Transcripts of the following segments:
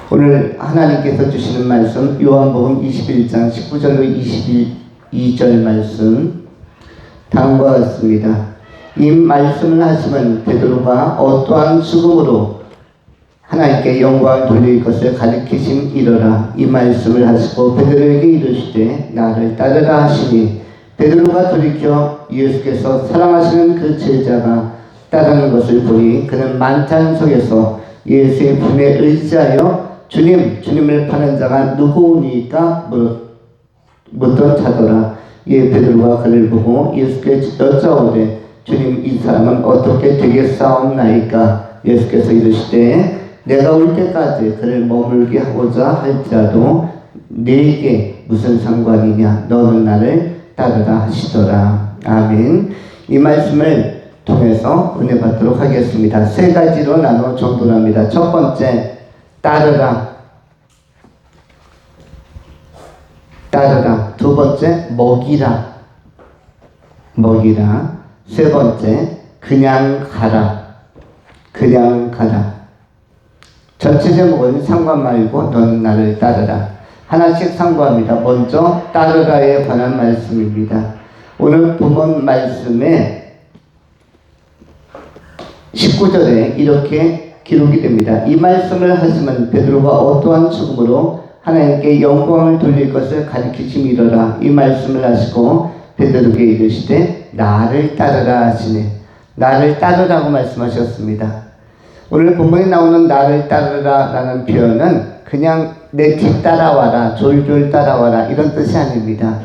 오늘 하나님께서 주시는 말씀 요한복음 21장 19절로 22절 말씀 다음과 같습니다. 이 말씀을 하시면 베드로가 어떠한 죽음으로 하나님께 영광을 돌릴 것을 가르치심이러라. 이 말씀을 하시고 베드로에게 이르시되 나를 따르라 하시니 베드로가 돌이켜 예수께서 사랑하시는 그 제자가 따르는 것을 보니 그는 만찬 속에서 예수의 품에 의지하여 주님을 파는 자가 누구오니까 묻던 자더라. 이에 베드로가 그를 보고 예수께 여짜오되 주님, 이 사람은 어떻게 되겠사옵나이까? 예수께서 이르시되 내가 올 때까지 그를 머물게 하고자 할지라도 네게 무슨 상관이냐? 너는 나를 따르라 하시더라. 아멘. 이 말씀을 통해서 은혜 받도록 하겠습니다. 세 가지로 나눠 정돈합니다. 첫 번째, 따르라. 따르라. 두 번째, 먹이라. 먹이라. 세 번째, 그냥 가라. 그냥 가라. 전체 제목은 상관 말고 너는 나를 따르라. 하나씩 상고합니다. 먼저 따르라에 관한 말씀입니다. 오늘 본문 말씀에 19절에 이렇게 기록이 됩니다. 이 말씀을 하시면 베드로가 어떠한 죽음으로 하나님께 영광을 돌릴 것을 가르치심이러라. 이 말씀을 하시고 베드로에게 이르시되 나를 따르라 하시네. 나를 따르라고 말씀하셨습니다. 오늘 본문에 나오는 나를 따르라 라는 표현은 그냥 내 뒤 따라와라, 졸졸 따라와라 이런 뜻이 아닙니다.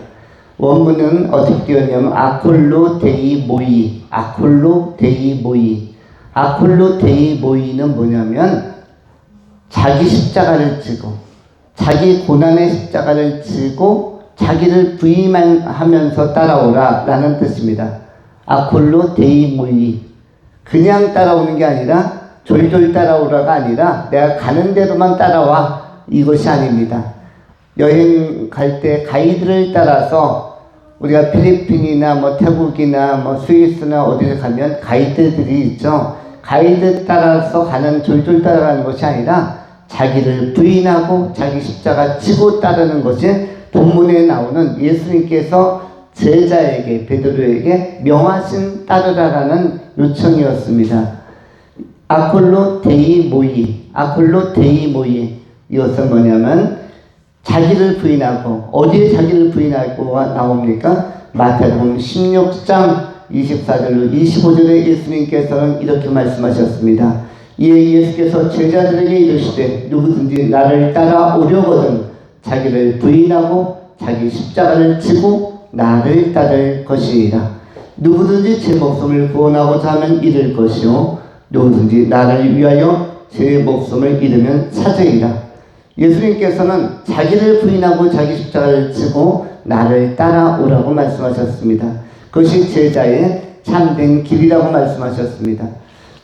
원문은 어떻게 되었냐면 아콜로 데이 모이, 아콜로 데이 모이. 아콜로 데이 모이는 뭐냐면 자기 십자가를 지고 자기 고난의 십자가를 지고 자기를 부인하면서 따라오라 라는 뜻입니다. 아콜로 데이 모이. 그냥 따라오는 게 아니라 졸졸 따라오라가 아니라 내가 가는 대로만 따라와 이것이 아닙니다. 여행 갈 때 가이드를 따라서 우리가 필리핀이나 태국이나 스위스나 어디를 가면 가이드들이 있죠. 가이드 따라서 가는 졸졸 따라가는 것이 아니라 자기를 부인하고 자기 십자가 지고 따르는 것이 본문에 나오는 예수님께서 제자에게 베드로에게 명하신 따르라라는 요청이었습니다. 아콜로 데이 모이, 아콜로 데이 모이. 이것은 뭐냐면 자기를 부인하고, 어디에 자기를 부인하고 나옵니까? 마태복음 16장 24절로 25절에 예수님께서는 이렇게 말씀하셨습니다. 이에 예수께서 제자들에게 이르시되 누구든지 나를 따라오려거든 자기를 부인하고 자기 십자가를 지고 나를 따를 것이니라. 누구든지 제 목숨을 구원하고자 하면 잃을 것이요 누구든지 나를 위하여 제 목숨을 잃으면 찾으리라. 예수님께서는 자기를 부인하고 자기 십자가를 지고 나를 따라오라고 말씀하셨습니다. 그것이 제자의 참된 길이라고 말씀하셨습니다.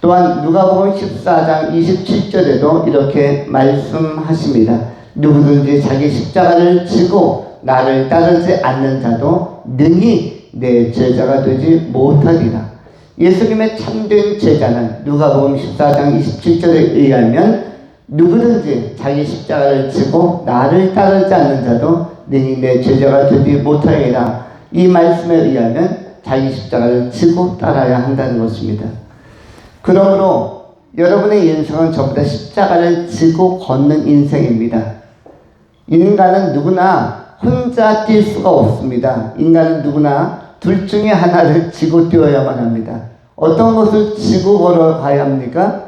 또한 누가복음 14장 27절에도 이렇게 말씀하십니다. 누구든지 자기 십자가를 지고 나를 따르지 않는 자도 능히 내 제자가 되지 못하리라. 예수님의 참된 제자는 누가복음 14장 27절에 의하면 누구든지 자기 십자가를 지고 나를 따르지 않는 자도 능히 내 제자가 되지 못하리라. 이 말씀에 의하면 자기 십자가를 지고 따라야 한다는 것입니다. 그러므로 여러분의 인생은 전부 다 십자가를 지고 걷는 인생입니다. 인간은 누구나 혼자 뛸 수가 없습니다. 인간은 누구나 둘 중에 하나를 지고 뛰어야만 합니다. 어떤 것을 지고 걸어가야 합니까?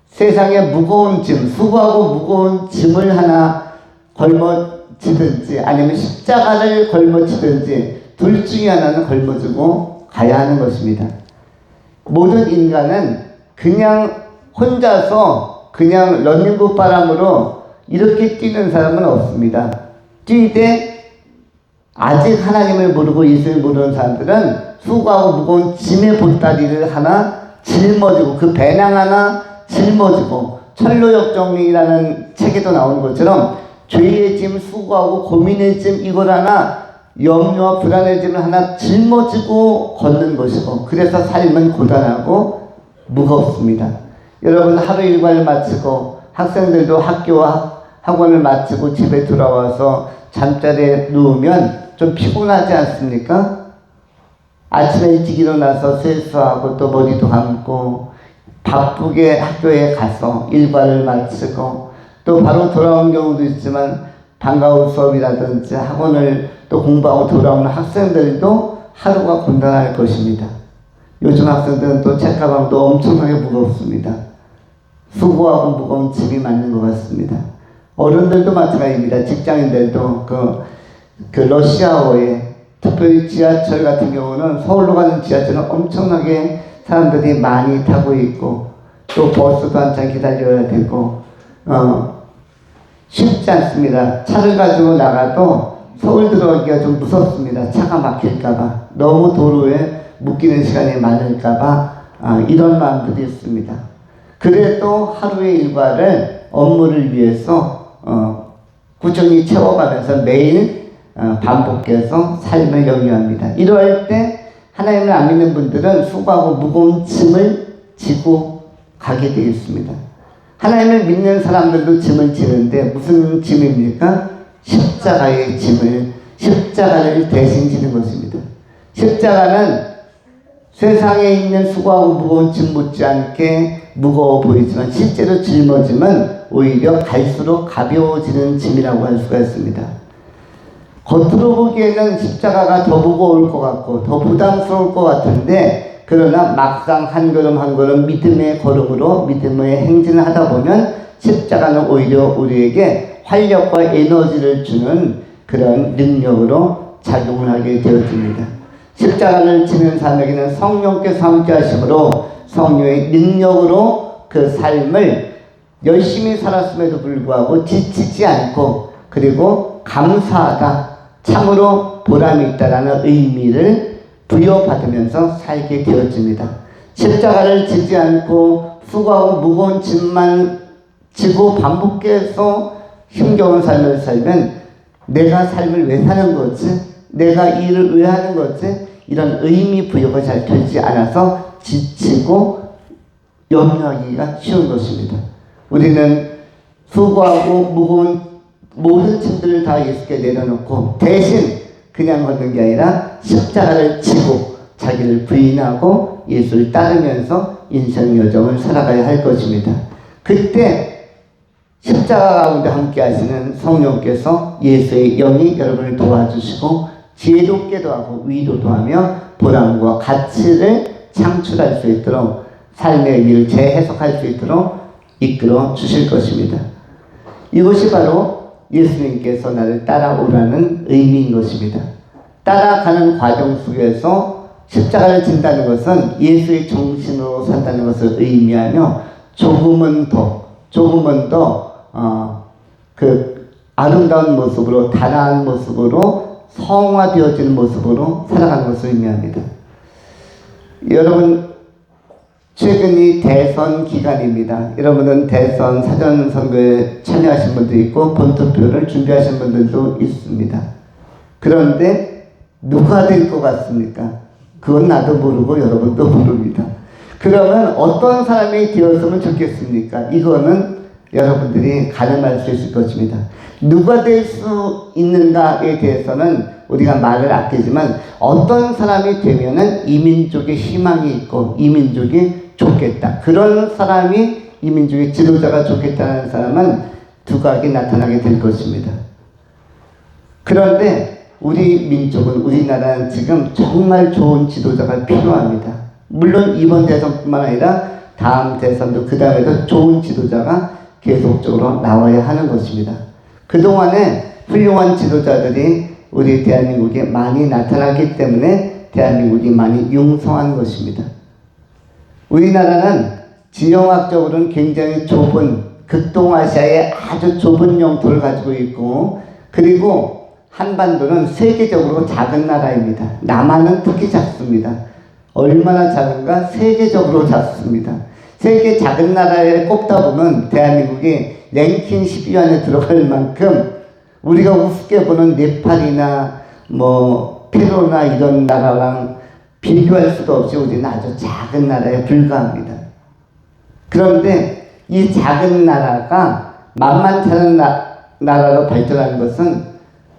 세상에 무거운 짐, 수고하고 무거운 짐을 하나 걸머지든지 아니면 십자가를 걸머지든지 둘 중에 하나는 걸머지고 가야 하는 것입니다. 모든 인간은 그냥 혼자서 그냥 런닝부 바람으로 이렇게 뛰는 사람은 없습니다. 뛰되 아직 하나님을 모르고 예수를 모르는 사람들은 수고하고 무거운 짐의 보따리를 하나 짊어지고 그 배낭 하나 짊어지고 철로역정이라는 책에도 나오는 것처럼 죄의 짐, 수고하고 고민의 짐 이걸 하나 염려와 불안의 짐을 하나 짊어지고 걷는 것이고 그래서 삶은 고단하고 무겁습니다. 여러분 하루 일과를 마치고 학생들도 학교와 학원을 마치고 집에 돌아와서 잠자리에 누우면 좀 피곤하지 않습니까? 아침에 일찍 일어나서 세수하고 또 머리도 감고 바쁘게 학교에 가서 일과를 마치고 또 바로 돌아온 경우도 있지만 방과 후 수업이라든지 학원을 또 공부하고 돌아오는 학생들도 하루가 곤란할 것입니다. 요즘 학생들은 또 책가방도 엄청나게 무겁습니다. 수고하고 무거운 짐이 맞는 것 같습니다. 어른들도 마찬가지입니다. 직장인들도 그 러시아어에 특별히 지하철 같은 경우는 서울로 가는 지하철은 엄청나게 사람들이 많이 타고 있고 또 버스도 한참 기다려야 되고 쉽지 않습니다. 차를 가지고 나가도 서울 들어가기가 좀 무섭습니다. 차가 막힐까봐 너무 도로에 묶이는 시간이 많을까봐 이런 마음들이 있습니다. 그래도 하루의 일과를 업무를 위해서 꾸준히 채워가면서 매일 반복해서 삶을 영위합니다. 이러할 때 하나님을 안 믿는 분들은 수고하고 무거운 짐을 지고 가게 되겠습니다. 하나님을 믿는 사람들도 짐을 지는데 무슨 짐입니까? 십자가의 짐을, 십자가를 대신 지는 것입니다. 십자가는 세상에 있는 수고하고 무거운 짐 못지않게 무거워 보이지만 실제로 짊어지면 오히려 갈수록 가벼워지는 짐이라고 할 수가 있습니다. 겉으로 보기에는 십자가가 더 무거울 것 같고 더 부담스러울 것 같은데 그러나 막상 한 걸음 한 걸음 믿음의 걸음으로 믿음의 행진을 하다 보면 십자가는 오히려 우리에게 활력과 에너지를 주는 그런 능력으로 작용을 하게 되어집니다. 십자가를 지는 사람에게는 성령께서 함께 하심으로 성령의 능력으로 그 삶을 열심히 살았음에도 불구하고 지치지 않고 그리고 감사하다, 참으로 보람이 있다라는 의미를 부여받으면서 살게 되어집니다. 십자가를 지지 않고 수고하고 무거운 짐만 지고 반복해서 힘겨운 삶을 살면 내가 삶을 왜 사는 거지? 내가 이 일을 왜 하는 거지? 이런 의미 부여가 잘 되지 않아서 지치고 염려하기가 쉬운 것입니다. 우리는 수고하고 무거운 모든 짐들을 다 예수께 내려놓고 대신 그냥 걷는 게 아니라 십자가를 지고 자기를 부인하고 예수를 따르면서 인생 여정을 살아가야 할 것입니다. 그때 십자가 가운데 함께 하시는 성령께서 예수의 영이 여러분을 도와주시고 지혜롭게도 하고 위로도 하며 보람과 가치를 창출할 수 있도록 삶의 의미를 재해석할 수 있도록 이끌어 주실 것입니다. 이것이 바로 예수님께서 나를 따라오라는 의미인 것입니다. 따라가는 과정 속에서 십자가를 진다는 것은 예수의 정신으로 산다는 것을 의미하며 조금은 더 그 아름다운 모습으로 단아한 모습으로 성화되어지는 모습으로 살아가는 것을 의미합니다. 여러분 최근이 대선 기간입니다. 여러분은 대선 사전선거에 참여하신 분도 있고 본투표를 준비하신 분들도 있습니다. 그런데 누가 될 것 같습니까? 그건 나도 모르고 여러분도 모릅니다. 그러면 어떤 사람이 되었으면 좋겠습니까? 이거는 여러분들이 가늠할 수 있을 것입니다. 누가 될 수 있는가에 대해서는 우리가 말을 아끼지만 어떤 사람이 되면은 이 민족에 희망이 있고 이 민족이 좋겠다. 그런 사람이 이 민족의 지도자가 좋겠다는 사람은 두각이 나타나게 될 것입니다. 그런데 우리 민족은 우리나라는 지금 정말 좋은 지도자가 필요합니다. 물론 이번 대선뿐만 아니라 다음 대선도 그 다음에도 좋은 지도자가 계속적으로 나와야 하는 것입니다. 그동안에 훌륭한 지도자들이 우리 대한민국에 많이 나타났기 때문에 대한민국이 많이 융성한 것입니다. 우리나라는 지형학적으로는 굉장히 좁은 극동아시아의 아주 좁은 영토를 가지고 있고 그리고 한반도는 세계적으로 작은 나라입니다. 남한은 특히 작습니다. 얼마나 작은가? 세계적으로 작습니다. 세계 작은 나라에 꼽다 보면 대한민국이 랭킹 10위 안에 들어갈 만큼 우리가 우습게 보는 네팔이나 페루나 이런 나라랑 비교할 수도 없이 우리는 아주 작은 나라에 불과합니다. 그런데 이 작은 나라가 만만치 않은 나라로 발전한 것은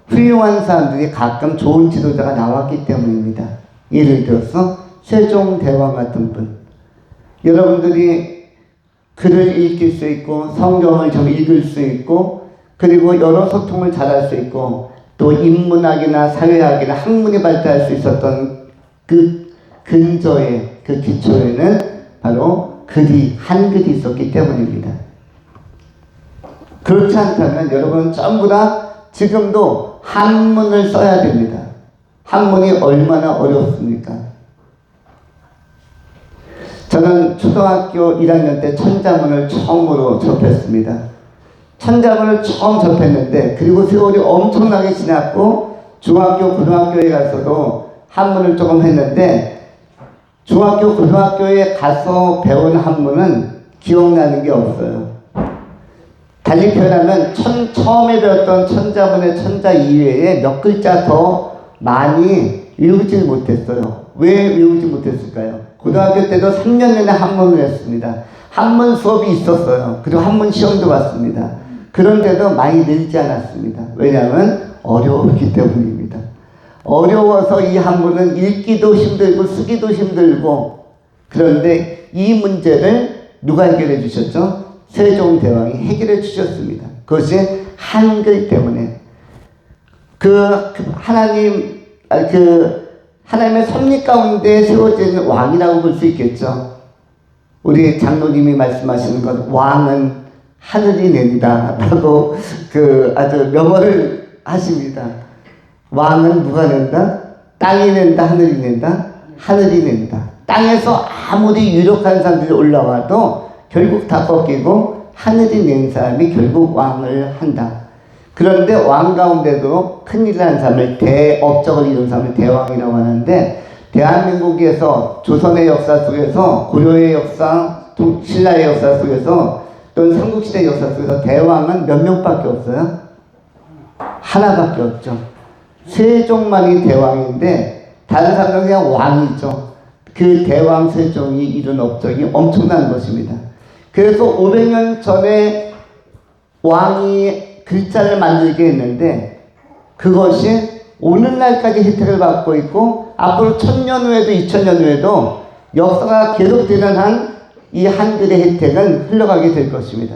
훌륭한 사람들이 가끔 좋은 지도자가 나왔기 때문입니다. 예를 들어서 세종대왕 같은 분. 여러분들이 글을 읽을 수 있고 성경을 좀 읽을 수 있고 그리고 여러 소통을 잘할 수 있고 또 인문학이나 사회학이나 학문이 발달할 수 있었던 그 근저에 그 기초에는 바로 글이 한글이 있었기 때문입니다. 그렇지 않다면 여러분 전부 다 지금도 한문을 써야 됩니다. 한문이 얼마나 어렵습니까? 저는 초등학교 1학년 때 천자문을 처음으로 접했습니다. 천자문을 처음 접했는데 그리고 세월이 엄청나게 지났고 중학교, 고등학교에 가서도 한문을 조금 했는데 중학교, 고등학교에 가서 배운 한문은 기억나는 게 없어요. 달리 표현하면 처음에 배웠던 천자문의 천자 이외에 몇 글자 더 많이 외우지 못했어요. 왜 외우지 못했을까요? 고등학교 때도 3년 내내 한문을 했습니다. 한문 수업이 있었어요. 그리고 한문 시험도 봤습니다. 그런데도 많이 늘지 않았습니다. 왜냐하면 어려웠기 때문입니다. 어려워서 이 한문은 읽기도 힘들고 쓰기도 힘들고 그런데 이 문제를 누가 해결해 주셨죠? 세종대왕이 해결해 주셨습니다. 그것이 한글 때문에 하나님의 섭리 가운데 세워진 왕이라고 볼 수 있겠죠. 우리 장로님이 말씀하시는 것 왕은 하늘이 낸다 라고 아주 명언을 하십니다. 왕은 누가 낸다? 땅이 낸다, 하늘이 낸다? 하늘이 낸다. 땅에서 아무리 유력한 사람들이 올라와도 결국 다 꺾이고 하늘이 낸 사람이 결국 왕을 한다. 그런데 왕 가운데도 큰일을 한 사람을 대업적을 이룬 사람을 대왕이라고 하는데 대한민국에서 조선의 역사 속에서 고려의 역사, 신라의 역사 속에서 또는 삼국시대 역사 속에서 대왕은 몇 명밖에 없어요? 하나밖에 없죠. 세종만이 대왕인데 다른 사람들은 그냥 왕이죠. 그 대왕 세종이 이룬 업적이 엄청난 것입니다. 그래서 500년 전에 왕이 글자를 만들게 했는데 그것이 오늘날까지 혜택을 받고 있고 앞으로 1000년 후에도 2000년 후에도 역사가 계속되는 한 이 한글의 혜택은 흘러가게 될 것입니다.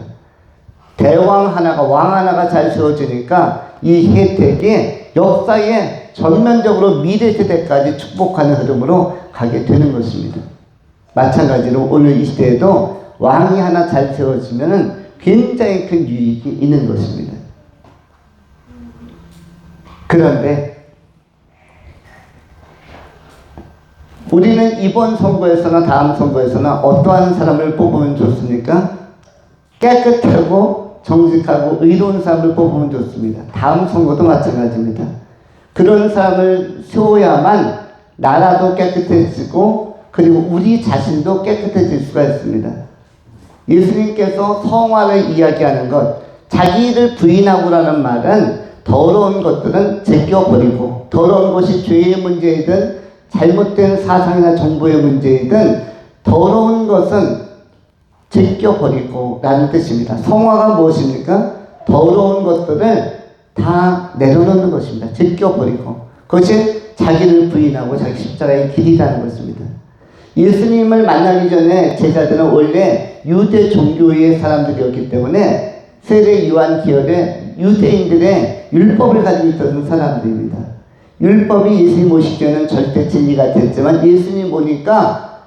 대왕 하나가 왕 하나가 잘 세워지니까 이 혜택이 역사에 전면적으로 미래 세대까지 축복하는 흐름으로 가게 되는 것입니다. 마찬가지로 오늘 이 시대에도 왕이 하나 잘 세워지면 굉장히 큰 유익이 있는 것입니다. 그런데 우리는 이번 선거에서나 다음 선거에서나 어떠한 사람을 뽑으면 좋습니까? 깨끗하고 정직하고 의로운 사람을 뽑으면 좋습니다. 다음 선거도 마찬가지입니다. 그런 사람을 세워야만 나라도 깨끗해지고 그리고 우리 자신도 깨끗해질 수가 있습니다. 예수님께서 성화를 이야기하는 것, 자기를 부인하고라는 말은 더러운 것들은 제껴버리고 더러운 것이 죄의 문제이든 잘못된 사상이나 정보의 문제이든 더러운 것은 제껴버리고 라는 뜻입니다. 성화가 무엇입니까? 더러운 것들을 다 내려놓는 것입니다. 제껴버리고 그것이 자기를 부인하고 자기 십자가의 길이라는 것입니다. 예수님을 만나기 전에 제자들은 원래 유대 종교의 사람들이었기 때문에 세례 요한 기열에 유대인들의 율법을 가지고 있었던 사람들입니다. 율법이 예수님 오시기 전에는 절대 진리가 됐지만 예수님 오니까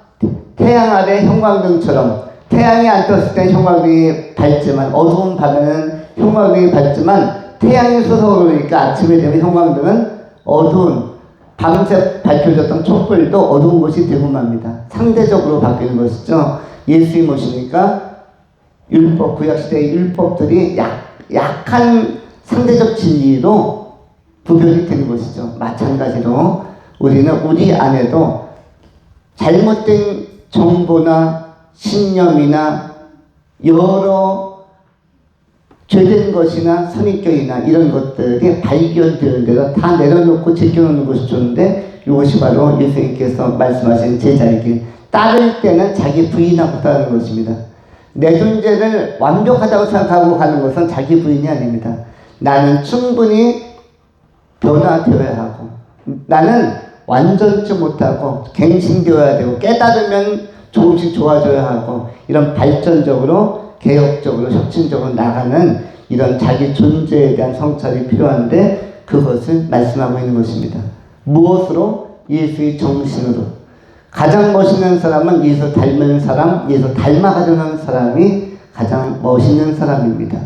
태양 아래 형광등처럼 태양이 안 떴을 때 형광등이 밝지만 어두운 밤에는 형광등이 밝지만 태양이 솟아오르니까 아침에 되면 형광등은 어두운 밤새 밝혀졌던 촛불도 어두운 곳이 되고 맙니다. 상대적으로 바뀌는 것이죠. 예수님 오시니까 율법, 구약시대의 율법들이 약한 상대적 진리로 구별이 되는 것이죠. 마찬가지로 우리는 우리 안에도 잘못된 정보나 신념이나 여러 죄된 것이나 선입견이나 이런 것들이 발견되는 데서 다 내려놓고 제껴놓는 것이 좋은데 이것이 바로 예수님께서 말씀하신 제자에게 따를 때는 자기 부인하고 따르는 것입니다. 내 존재를 완벽하다고 생각하고 가는 것은 자기 부인이 아닙니다. 나는 충분히 변화되어야 하고, 나는 완전치 못하고 갱신되어야 되고, 깨달으면 조금씩 좋아져야 하고, 이런 발전적으로 개혁적으로 혁신적으로 나가는 이런 자기 존재에 대한 성찰이 필요한데, 그것을 말씀하고 있는 것입니다. 무엇으로? 예수의 정신으로. 가장 멋있는 사람은 예수 닮은 사람, 예수 닮아가려는 사람이 가장 멋있는 사람입니다.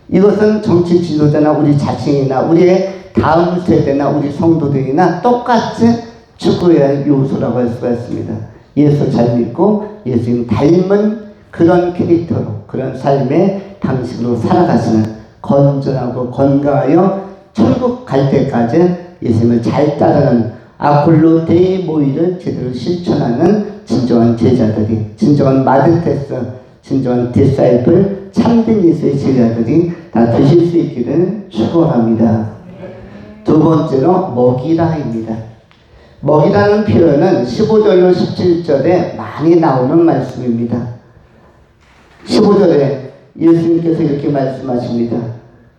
이것은 정치 지도자나 우리 자신이나 우리의 다음 세대나 우리 성도들이나 똑같이 추구해야 할 요소라고 할 수가 있습니다. 예수 잘 믿고 예수님 닮은 그런 캐릭터로, 그런 삶의 방식으로 살아가시는, 건전하고 건강하여 천국 갈 때까지 예수님을 잘 따르는 아폴로 데이모이를 제대로 실천하는 진정한 제자들이, 진정한 마르테스, 진정한 디사이플, 참된 예수의 제자들이 다 되실 수 있기를 축원합니다. 두 번째로 먹이라입니다. 먹이라는 표현은 15절로 17절에 많이 나오는 말씀입니다. 15절에 예수님께서 이렇게 말씀하십니다.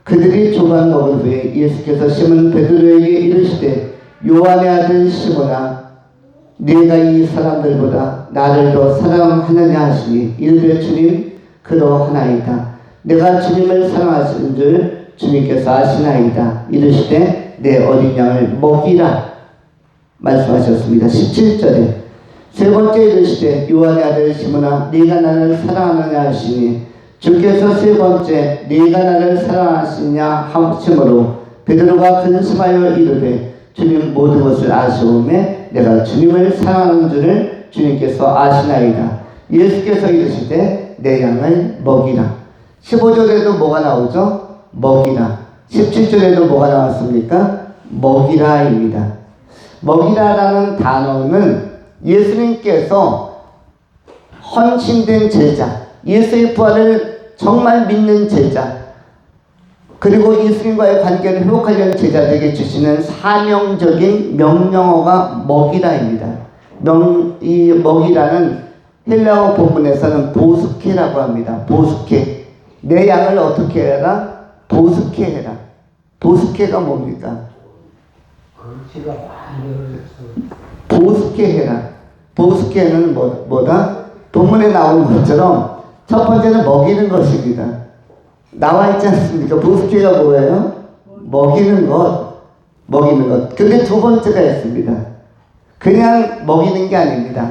그들이 조각 먹은 후에 예수께서 시몬 베드로에게 이르시되 요한의 아들 시몬아, 네가 이 사람들보다 나를 더 사랑하느냐 하시니 이르되 주님 그러하나이다. 내가 주님을 사랑하시는 줄 주님께서 아시나이다. 이르시되 내 어린 양을 먹이라 말씀하셨습니다. 17절에 세 번째 이르시되 요한의 아들 시몬아, 네가 나를 사랑하느냐 하시니 주께서 세 번째 네가 나를 사랑하시냐 하심으로 베드로가 근심하여 이르되 주님 모든 것을 아시오매 내가 주님을 사랑하는 줄을 주님께서 아시나이다. 예수께서 이르시되 내 양을 먹이라. 15절에도 뭐가 나오죠? 먹이라. 17절에도 뭐가 나왔습니까? 먹이라입니다. 먹이라라는 단어는 예수님께서 헌신된 제자, 예수의 부활을 정말 믿는 제자, 그리고 예수님과의 관계를 회복하려는 제자들에게 주시는 사명적인 명령어가 먹이라입니다. 이 먹이라는 헬라어 본문에서는 보스케라고 합니다. 보스케. 내 양을 어떻게 해라? 보스케 해라. 보스케가 뭡니까? 보스케 해라. 보스케는 뭐다? 본문에 나오는 것처럼 첫 번째는 먹이는 것입니다. 나와 있지 않습니까? 보스케가 뭐예요? 먹이는 것. 먹이는 것. 근데 두 번째가 있습니다. 그냥 먹이는 게 아닙니다.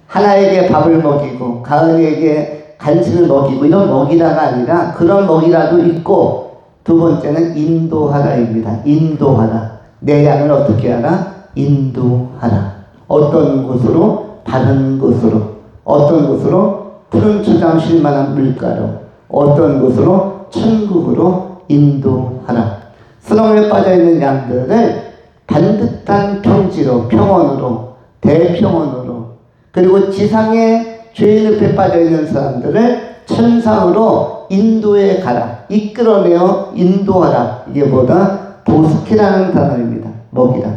하나에게 밥을 먹이고 가은이에게 간식을 먹이고 이런 먹이라가 아니라 그런 먹이라도 있고, 두 번째는 인도하라입니다. 인도하라. 내 양을 어떻게 하라? 인도하라. 어떤 곳으로? 바른 곳으로. 어떤 곳으로? 푸른 초장 쉴 만한 물가로. 어떤 곳으로? 천국으로 인도하라. 수렁에 빠져있는 양들을 반듯한 평지로, 평원으로, 대평원으로, 그리고 지상에 죄의 늪에 빠져있는 사람들을 천상으로 인도해 가라. 이끌어내어 인도하라. 이게 뭐다? 보스키라는 단어입니다. 먹이라.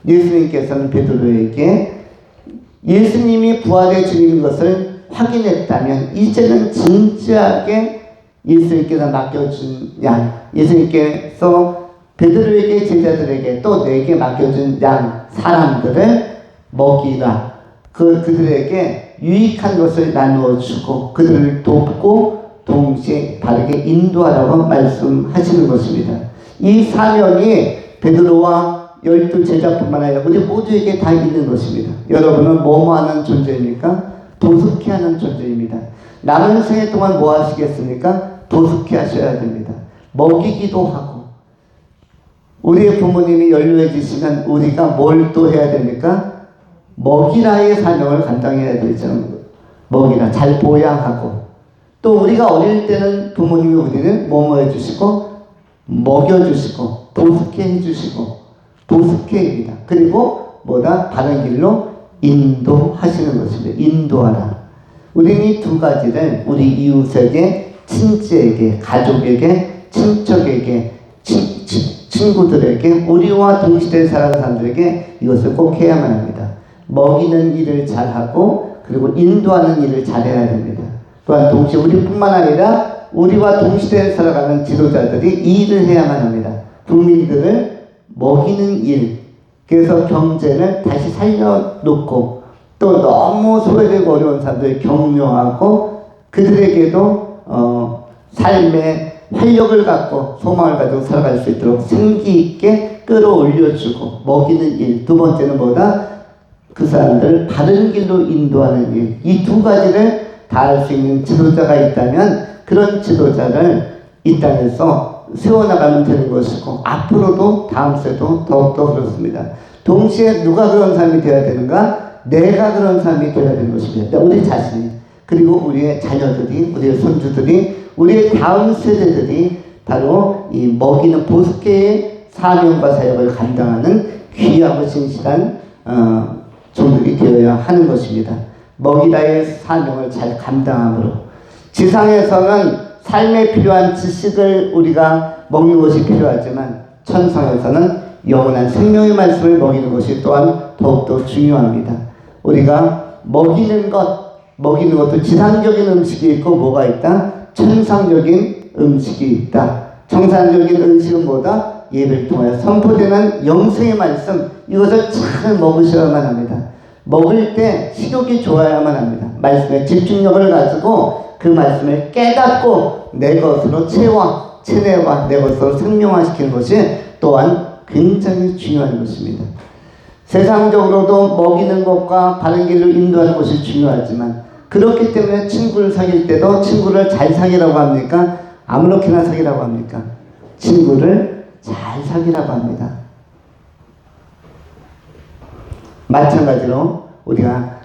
예수님께서는 베드로에게 예수님이 부활해 주는 것을 확인했다면 이제는 진지하게 예수님께서 맡겨준 양, 예수님께서 베드로에게, 제자들에게, 또 내게 맡겨준 양, 사람들을 먹이라. 그들에게 유익한 것을 나누어 주고 그들을 돕고 동시에 바르게 인도하라고 말씀하시는 것입니다. 이 사명이 베드로와 12 제자뿐만 아니라 우리 모두에게 다 있는 것입니다. 여러분은 뭐뭐 하는 존재입니까? 도숙케 하는 존재입니다. 남은 생애 동안 뭐 하시겠습니까? 도숙케 하셔야 됩니다. 먹이기도 하고, 우리의 부모님이 연료해지시면 우리가 뭘 또 해야 됩니까? 먹이라의 사명을 감당해야 되죠. 먹이라, 잘 보양하고, 또 우리가 어릴 때는 부모님이 우리는 뭐뭐 해주시고 먹여주시고 도숙케 해주시고 도숙케입니다. 그리고 뭐다? 바른 길로 인도하시는 것입니다. 인도하라. 우리는 이 두 가지를 우리 이웃에게, 친지에게, 가족에게, 친척에게, 친구들에게, 우리와 동시대에 살아가는 사람들에게 이것을 꼭 해야만 합니다. 먹이는 일을 잘하고 그리고 인도하는 일을 잘해야 됩니다. 또한 동시에 우리뿐만 아니라 우리와 동시대에 살아가는 지도자들이 이 일을 해야만 합니다. 국민들을 먹이는 일. 그래서 경제를 다시 살려놓고 또 너무 소외되고 어려운 사람들을 격려하고 그들에게도 삶의 활력을 갖고 소망을 가지고 살아갈 수 있도록 생기 있게 끌어올려주고 먹이는 일. 두 번째는 뭐다? 그 사람들을 바른 길로 인도하는 일. 이 두 가지를 다 할 수 있는 지도자가 있다면 그런 지도자를 이 땅에서 세워나가면 되는 것이고 앞으로도 다음 세도 더욱더 그렇습니다. 동시에 누가 그런 사람이 되어야 되는가? 내가 그런 사람이 되어야 되는 것입니다. 우리 자신이 그리고 우리의 자녀들이 우리의 손주들이 우리의 다음 세대들이 바로 이 먹이는 보습계의 사명과 사역을 감당하는 귀하고 신실한 종들이 되어야 하는 것입니다. 먹이다의 사명을 잘 감당함으로 지상에서는 삶에 필요한 지식을 우리가 먹는 것이 필요하지만 천상에서는 영원한 생명의 말씀을 먹이는 것이 또한 더욱더 중요합니다. 우리가 먹이는 것도 지상적인 음식이 있고 뭐가 있다? 천상적인 음식이 있다. 천상적인 음식은 뭐다? 예배를 통하여 선포되는 영생의 말씀, 이것을 잘 먹으셔야만 합니다. 먹을 때 식욕이 좋아야만 합니다. 말씀에 집중력을 가지고 그 말씀을 깨닫고 내 것으로 체내와 내 것으로 생명화시키는 것이 또한 굉장히 중요한 것입니다. 세상적으로도 먹이는 것과 바른 길로 인도하는 것이 중요하지만 그렇기 때문에 친구를 사귈 때도 친구를 잘 사귀라고 합니까? 아무렇게나 사귀라고 합니까? 친구를 잘 사귀라고 합니다. 마찬가지로 우리가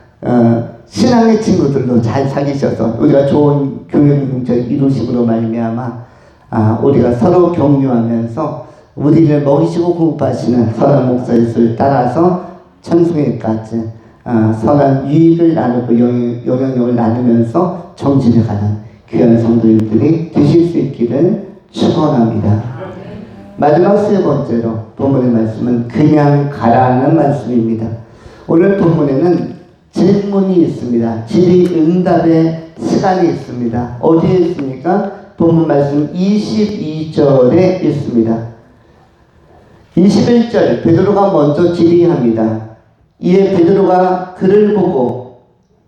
신앙의 친구들도 잘 사귀셔서 우리가 좋은 교육을 이루심으로 말미암아 우리가 서로 격려하면서 우리를 먹이시고 공급하시는 선한 목사님을 따라서 천승에까지 선한 유익을 나누고 영향력을 나누면서 정진해가는 귀한 성도님들이 되실 수 있기를 축원합니다. 마지막 세 번째로 본문의 말씀은 그냥 가라는 말씀입니다. 오늘 본문에는 질문이 있습니다. 질의응답의 시간이 있습니다. 어디에 있습니까? 본문 말씀 22절에 있습니다. 21절 베드로가 먼저 질의합니다. 이에 베드로가 그를 보고,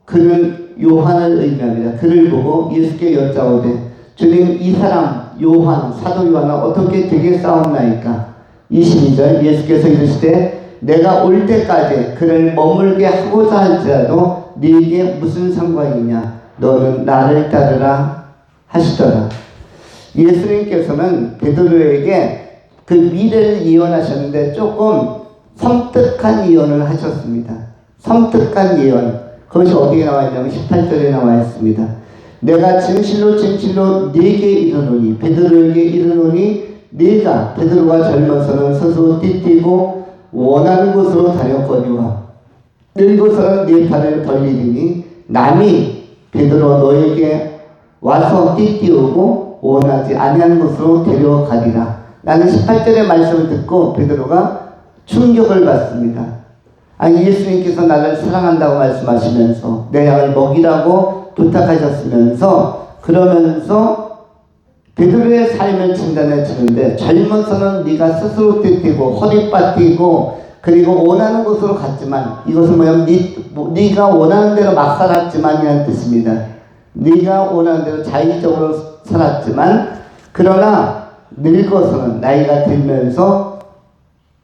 그는 요한을 의미합니다. 그를 보고 예수께 여짜오되 주님, 이 사람 요한, 사도 요한은 어떻게 되겠사옵나이까? 22절 예수께서 이르시되 내가 올 때까지 그를 머물게 하고자 할지라도 네게 무슨 상관이냐? 너는 나를 따르라 하시더라. 예수님께서는 베드로에게 그 미래를 예언하셨는데 조금 섬뜩한 예언을 하셨습니다. 섬뜩한 예언. 그것이 어디에 나와 있냐면 18절에 나와 있습니다. 내가 진실로 네게 이르노니, 베드로에게 이르노니 네가 베드로가 젊어서는 스스로 띠띠고 원하는 곳으로 다녔거니와 늙어서는 네 팔을 벌리리니 남이 베드로 너에게 와서 띠띠우고 원하지 아니하는 곳으로 데려가리라. 나는 18절의 말씀을 듣고 베드로가 충격을 받습니다. 아니, 예수님께서 나를 사랑한다고 말씀하시면서 내 양을 먹이라고 부탁하셨으면서 그러면서 베드로의 삶을 진단해 주는데 젊어서는 네가 스스로 띠띠고 허리 빠띠고 그리고 원하는 곳으로 갔지만 이것은 뭐냐면 네가 원하는 대로 막 살았지만이라는 뜻입니다. 네가 원하는 대로 자의적으로 살았지만 그러나 늙어서는 나이가 들면서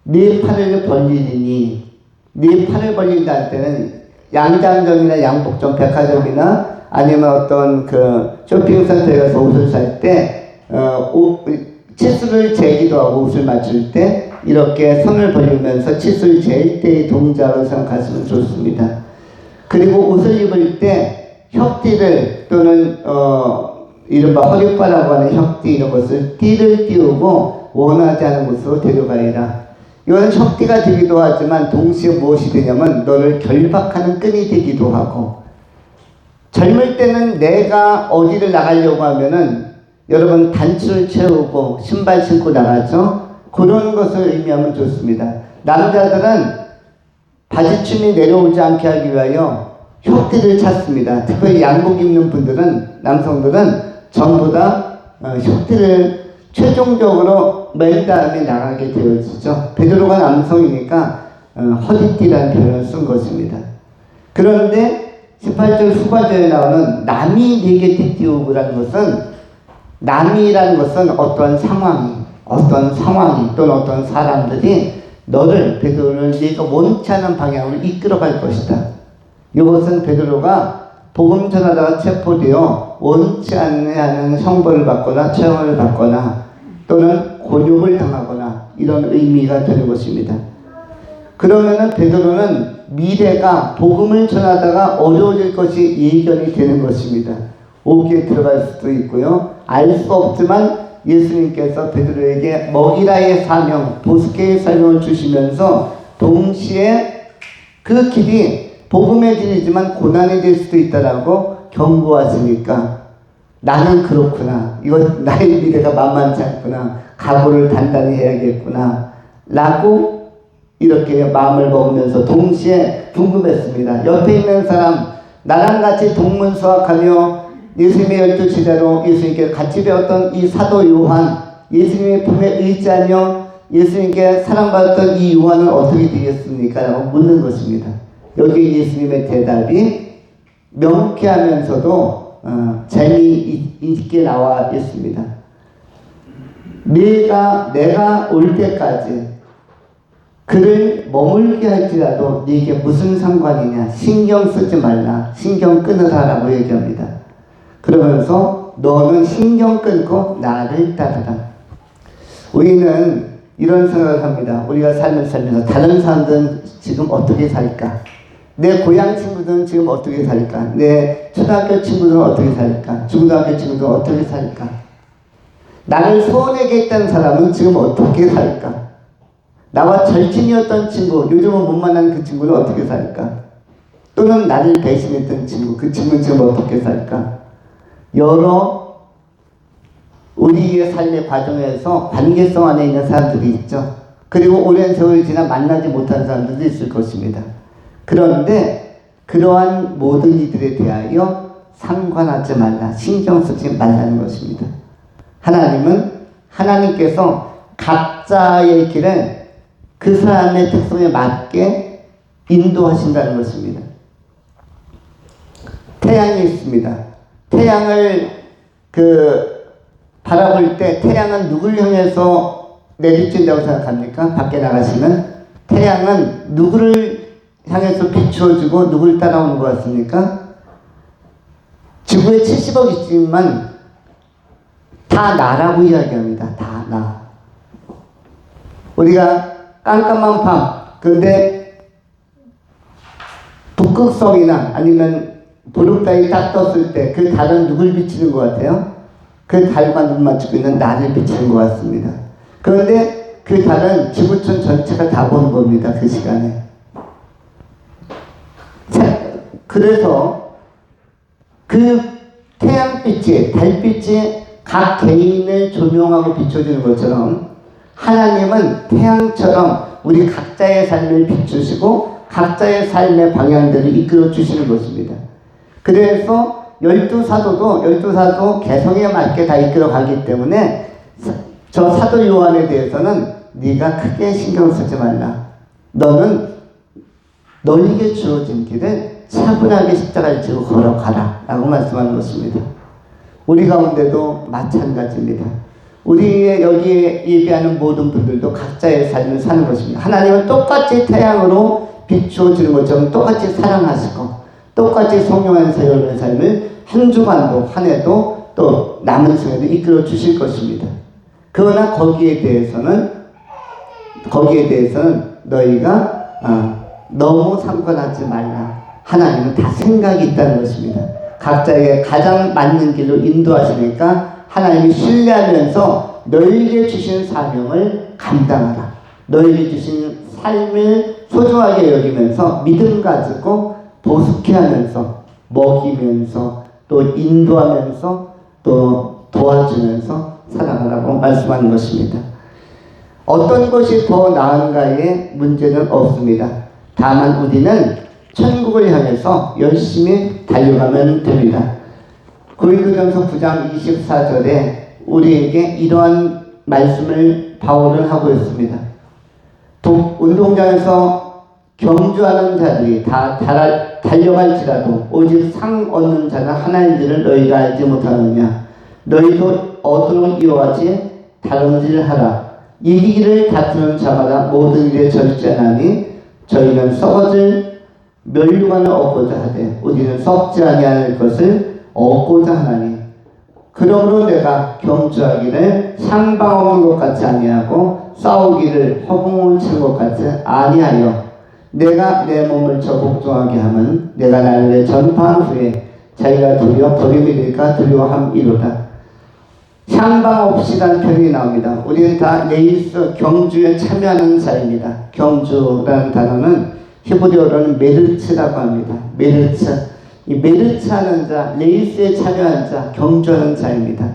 네 팔을 벌리니, 네 팔을 벌린다 할 때는 양장점이나 양복점, 백화점이나 아니면 어떤 그 쇼핑센터에 가서 옷을 살 때 치수를 재기도 하고 옷을 맞출 때 이렇게 손을 벌리면서 치수를 잴 때의 동작을 생각하시면 좋습니다. 그리고 옷을 입을 때 협띠를 또는 이른바 허리바라고 하는 협띠 이런 것을 띠를 띄우고 원하지 않은 곳으로 데려가리라. 이건 협띠가 되기도 하지만 동시에 무엇이 되냐면 너를 결박하는 끈이 되기도 하고, 젊을 때는 내가 어디를 나가려고 하면은 여러분 단추를 채우고 신발 신고 나가죠. 그런 것을 의미하면 좋습니다. 남자들은 바지춤이 내려오지 않게 하기 위하여 협띠를 찾습니다. 특별히 양복 입는 분들은, 남성들은 전부 다 셔틀을 최종적으로 맨 다음에 나가게 되어지죠. 베드로가 남성이니까 허리띠라는 표현을 쓴 것입니다. 그런데 18절 후반절에 나오는 남이 네게 띠띠우고라는 것은, 남이라는 것은 어떤 상황이 또는 어떤 사람들이 너를, 베드로를 네가 원치 않은 방향으로 이끌어갈 것이다. 이것은 베드로가 복음 전하다가 체포되어 원치 않는 형벌을 받거나 처형을 받거나 또는 곤욕을 당하거나 이런 의미가 되는 것입니다. 그러면은 베드로는 미래가 복음을 전하다가 어려워질 것이 예견이 되는 것입니다. 옥에 들어갈 수도 있고요. 알 수 없지만 예수님께서 베드로에게 먹이라의 사명, 보스케의 사명을 주시면서 동시에 그 길이 복음의 길이지만 고난이 될 수도 있다라고 경고하시니까 나는 그렇구나. 이건 나의 미래가 만만치 않구나. 각오를 단단히 해야겠구나. 라고 이렇게 마음을 먹으면서 동시에 궁금했습니다. 옆에 있는 사람, 나랑 같이 동문수학하며 예수님의 12제자로 예수님께 같이 배웠던 이 사도 요한, 예수님의 품에 의지하며 예수님께 사랑받았던 이 요한은 어떻게 되겠습니까? 라고 묻는 것입니다. 여기 예수님의 대답이 명쾌하면서도 재미있게 나와 있습니다. 내가 올 때까지 그를 머물게 할지라도 네게 무슨 상관이냐, 신경 쓰지 말라, 신경 끊으라 라고 얘기합니다. 그러면서 너는 신경 끊고 나를 따르라. 우리는 이런 생각을 합니다. 우리가 삶을 살면서 다른 사람들은 지금 어떻게 살까? 내 고향 친구들은 지금 어떻게 살까? 내 초등학교 친구들은 어떻게 살까? 중고등학교 친구들은 어떻게 살까? 나를 소원하게 했던 사람은 지금 어떻게 살까? 나와 절친이었던 친구, 요즘은 못 만난 그 친구는 어떻게 살까? 또는 나를 배신했던 친구, 그 친구는 지금 어떻게 살까? 여러 우리의 삶의 과정에서 관계성 안에 있는 사람들이 있죠. 그리고 오랜 세월이 지나 만나지 못한 사람들도 있을 것입니다. 그런데 그러한 모든 이들에 대하여 상관하지 말라, 신경 쓰지 말라는 것입니다. 하나님께서 각자의 길을 그 사람의 특성에 맞게 인도하신다는 것입니다. 태양이 있습니다. 태양을 바라볼 때 태양은 누굴 향해서 내비친다고 생각합니까? 밖에 나가시면 태양은 누구를 향해서 비추어주고 누굴 따라오는 것 같습니까? 지구에 70억 있지만 다 나라고 이야기합니다. 다 나. 우리가 깜깜한 밤, 근데 북극성이나 아니면 보름달이 딱 떴을 때 그 달은 누굴 비치는 것 같아요? 그 달과 눈 맞추고 있는 나를 비치는 것 같습니다. 그런데 그 달은 지구촌 전체가 다 보는 겁니다. 그 시간에. 그래서 그 태양빛이, 달빛이 각 개인을 조명하고 비춰주는 것처럼 하나님은 태양처럼 우리 각자의 삶을 비추시고 각자의 삶의 방향들을 이끌어 주시는 것입니다. 그래서 12사도 개성에 맞게 다 이끌어 가기 때문에 저 사도 요한에 대해서는 네가 크게 신경 쓰지 말라. 너는 너에게 주어진 길을 차분하게 십자가를 지고 걸어가라 라고 말씀하는 것입니다. 우리 가운데도 마찬가지입니다. 우리의 여기에 예배하는 모든 분들도 각자의 삶을 사는 것입니다. 하나님은 똑같이 태양으로 비추어주는 것처럼 똑같이 사랑하시고 똑같이 성령 안에서 여러분의 삶을 한 주간도 한 해도 또 남은 생에도 이끌어 주실 것입니다. 그러나 거기에 대해서는 너희가 너무 상관하지 말라. 하나님은 다 생각이 있다는 것입니다. 각자에게 가장 맞는 길로 인도하시니까 하나님이 신뢰하면서 너희에게 주신 사명을 감당하라. 너희에게 주신 삶을 소중하게 여기면서 믿음 가지고 보숙해하면서 먹이면서 또 인도하면서 또 도와주면서 살아가라고 말씀하는 것입니다. 어떤 것이 더 나은가에 문제는 없습니다. 다만 우리는 천국을 향해서 열심히 달려가면 됩니다. 고린도전서 9장 24절에 우리에게 이러한 말씀을 바울은 하고 있습니다. 운동장에서 경주하는 자들이 다 달려갈지라도 오직 상 얻는 자는 하나인 줄을 너희가 알지 못하느냐. 너희도 얻도록 이와 같이 다름질하라. 이기기를 다투는 자마다 모든 일에 절제하나니 저희는 썩어질 멸류관을 얻고자 하되 우리는 썩지 아니할 것을 얻고자 하나니 그러므로 내가 경주하기를 상방 없는 것 같이 아니하고 싸우기를 허공을 치는 것 같이 아니하여 내가 내 몸을 저 복종하게 하면 내가 나를 전파한 후에 자기가 도리어 버림이 될까 두려워함이로다. 상방 없이라는 표현이 나옵니다. 우리는 다 레이스 경주에 참여하는 자입니다. 경주라는 단어는 히브리어로는 메르츠라고 합니다. 메르츠. 이 메르츠하는 자, 레이스에 참여하는 자, 경주하는 자입니다.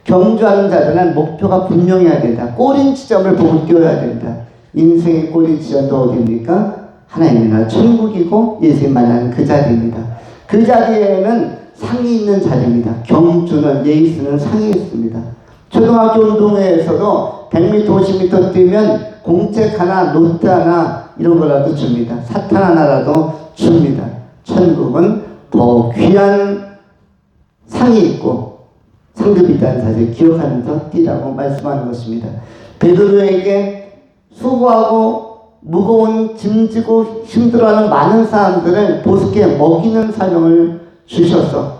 경주하는 자들은 목표가 분명해야 된다. 꼬린 지점을 보고 뛰어야 된다. 인생의 꼬린 지점도 어디입니까? 하나님이나 천국이고 예수님 만나는 그 자리입니다. 그 자리에는 상이 있는 자리입니다. 경주는, 레이스는 상이 있습니다. 초등학교 운동회에서도 100m, 50m 뛰면 공책 하나, 노트 하나 이런 거라도 줍니다. 사탕 하나라도 줍니다. 천국은 더 귀한 상이 있고 상급이 있다는 사실을 기억하면서 뛰라고 말씀하는 것입니다. 베드로에게 수고하고 무거운 짐지고 힘들어하는 많은 사람들을 보습게 먹이는 사명을 주셔서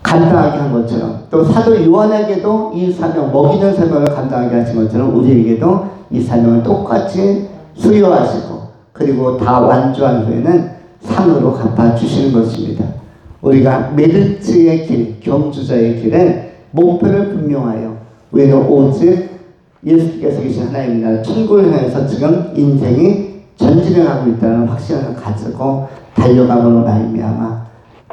감당하게 한 것처럼 또 사도 요한에게도 이 사명, 먹이는 사명을 감당하게 하신 것처럼 우리에게도 이 사명을 똑같이 수여하시고 그리고 다 완주한 후에는 상으로 갚아주시는 것입니다. 우리가 메르츠의 길, 경주자의 길에 목표를 분명하여 우리는 오직 예수께서 계신 하나님 나라 천국을 향해서 지금 인생이 전진을 하고 있다는 확신을 가지고 달려감으로 말미암아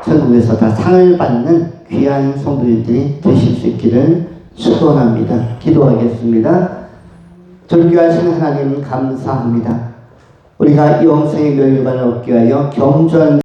천국에서 다 상을 받는 귀한 성도들이 되실 수 있기를 축원합니다. 기도하겠습니다. 존귀하신 하나님 감사합니다. 우리가 영생의 멸류관을 얻기 위하여 경주하는